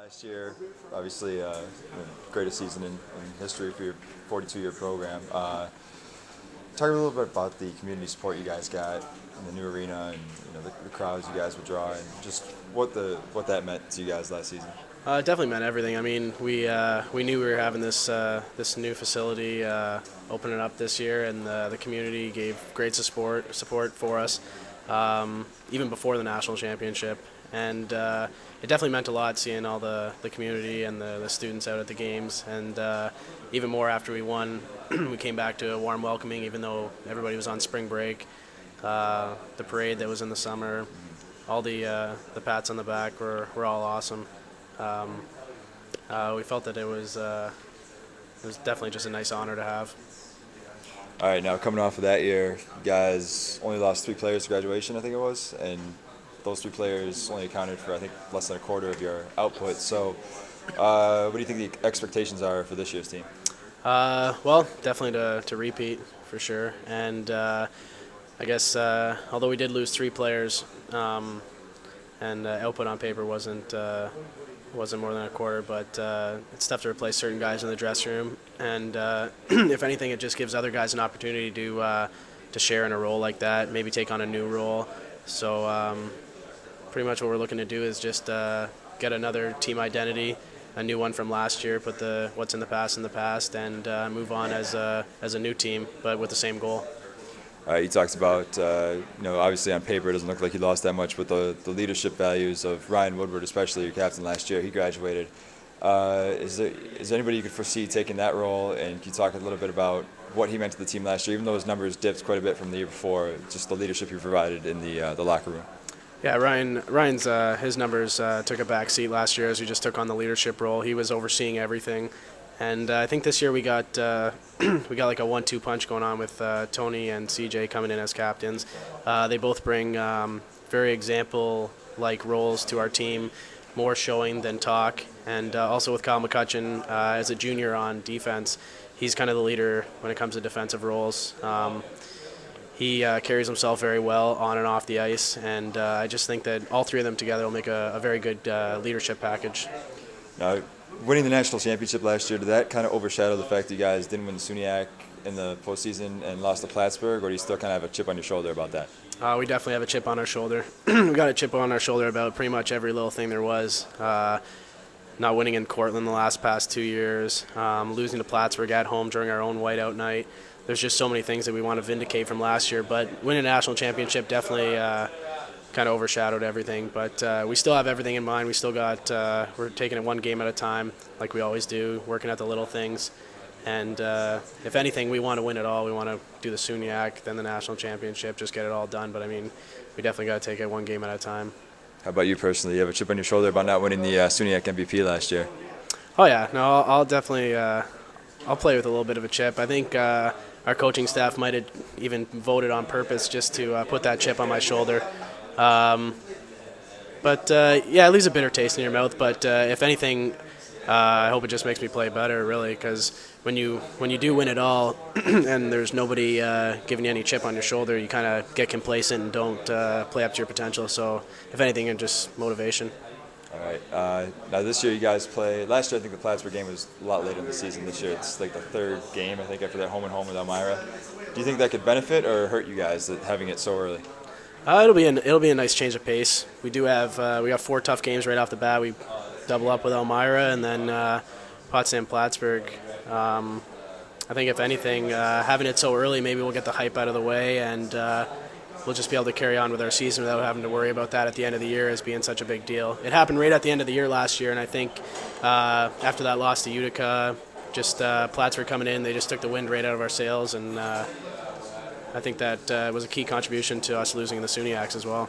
Last year, obviously, the greatest season in history for your 42-year program. Talk a little bit about the community support you guys got in the new arena, and the crowds you guys would draw, and just what that meant to you guys last season. It definitely meant everything. I mean, we knew we were having this new facility opening up this year, and the community gave great support for us, even before the national championship. And it definitely meant a lot seeing all the community and the students out at the games, and even more after we won. We came back to a warm welcoming, even though everybody was on spring break. The parade that was in the summer, all the pats on the back were all awesome. We felt that it was definitely just a nice honor to have. All right, now coming off of that year, you guys only lost 3 players to graduation, I think it was, and those 3 players only accounted for, I think, less than a quarter of your output. So what do you think the expectations are for this year's team? Well, definitely to repeat, for sure. And I guess although we did lose 3 players, and output on paper wasn't more than a quarter, but it's tough to replace certain guys in the dressing room. And if anything, it just gives other guys an opportunity to share in a role like that, maybe take on a new role. So pretty much what we're looking to do is just get another team identity, a new one from last year, put what's in the past, and move on as a new team, but with the same goal. You talked about, obviously on paper it doesn't look like you lost that much, but the leadership values of Ryan Woodward, especially your captain last year, he graduated. Is there anybody you could foresee taking that role, and can you talk a little bit about what he meant to the team last year, even though his numbers dipped quite a bit from the year before, just the leadership you provided in the locker room? Yeah, Ryan's his numbers took a back seat last year as we just took on the leadership role. He was overseeing everything, and I think this year we got like a 1-2 punch going on with Tony and CJ coming in as captains. They both bring very example-like roles to our team, more showing than talk. And also with Kyle McCutcheon as a junior on defense, he's kind of the leader when it comes to defensive roles. He carries himself very well on and off the ice, and I just think that all 3 of them together will make a very good leadership package. Now, winning the national championship last year, did that kind of overshadow the fact that you guys didn't win the SUNYAC in the postseason and lost to Plattsburgh, or do you still kind of have a chip on your shoulder about that? We definitely have a chip on our shoulder. We got a chip on our shoulder about pretty much every little thing there was. Not winning in Cortland the past 2 years, losing to Plattsburgh at home during our own whiteout night. There's just so many things that we want to vindicate from last year, but winning a national championship definitely kind of overshadowed everything. But we still have everything in mind. We still got we're taking it one game at a time, like we always do, working at the little things. And if anything, we want to win it all. We want to do the SUNYAC, then the national championship, just get it all done. But I mean, we definitely got to take it one game at a time. How about you personally? You have a chip on your shoulder about not winning the SUNYAC MVP last year. Oh yeah, no, I'll definitely I'll play with a little bit of a chip. I think our coaching staff might have even voted on purpose just to put that chip on my shoulder. But yeah, it leaves a bitter taste in your mouth. But if anything, I hope it just makes me play better, really, because when you do win it all and there's nobody giving you any chip on your shoulder, you kind of get complacent and don't play up to your potential. So if anything, it's just motivation. All right. Now this year you guys play. Last year I think the Plattsburgh game was a lot later in the season. This year it's like the 3rd game, I think, after that home and home with Elmira. Do you think that could benefit or hurt you guys having it so early? It'll be a nice change of pace. We do have we got 4 tough games right off the bat. We double up with Elmira and then Potsdam Plattsburgh. I think if anything, having it so early, maybe we'll get the hype out of the way, and we'll just be able to carry on with our season without having to worry about that at the end of the year as being such a big deal. It happened right at the end of the year last year, and I think after that loss to Utica, just Plattsburgh coming in, they just took the wind right out of our sails, and I think that was a key contribution to us losing the SUNYACs as well.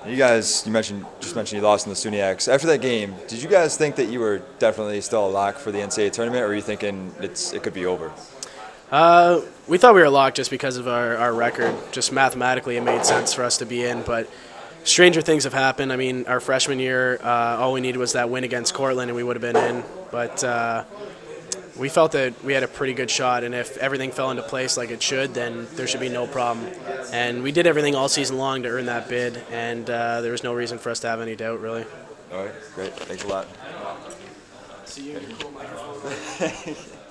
You guys, you mentioned you lost in the SUNYACs. After that game, did you guys think that you were definitely still a lock for the NCAA tournament, or were you thinking it could be over? We thought we were locked just because of our record. Just mathematically, it made sense for us to be in, but stranger things have happened. I mean, our freshman year, all we needed was that win against Cortland, and we would have been in. But we felt that we had a pretty good shot, and if everything fell into place like it should, then there should be no problem. And we did everything all season long to earn that bid, and there was no reason for us to have any doubt, really. All right, great. Thanks a lot. See you in your cool microphone.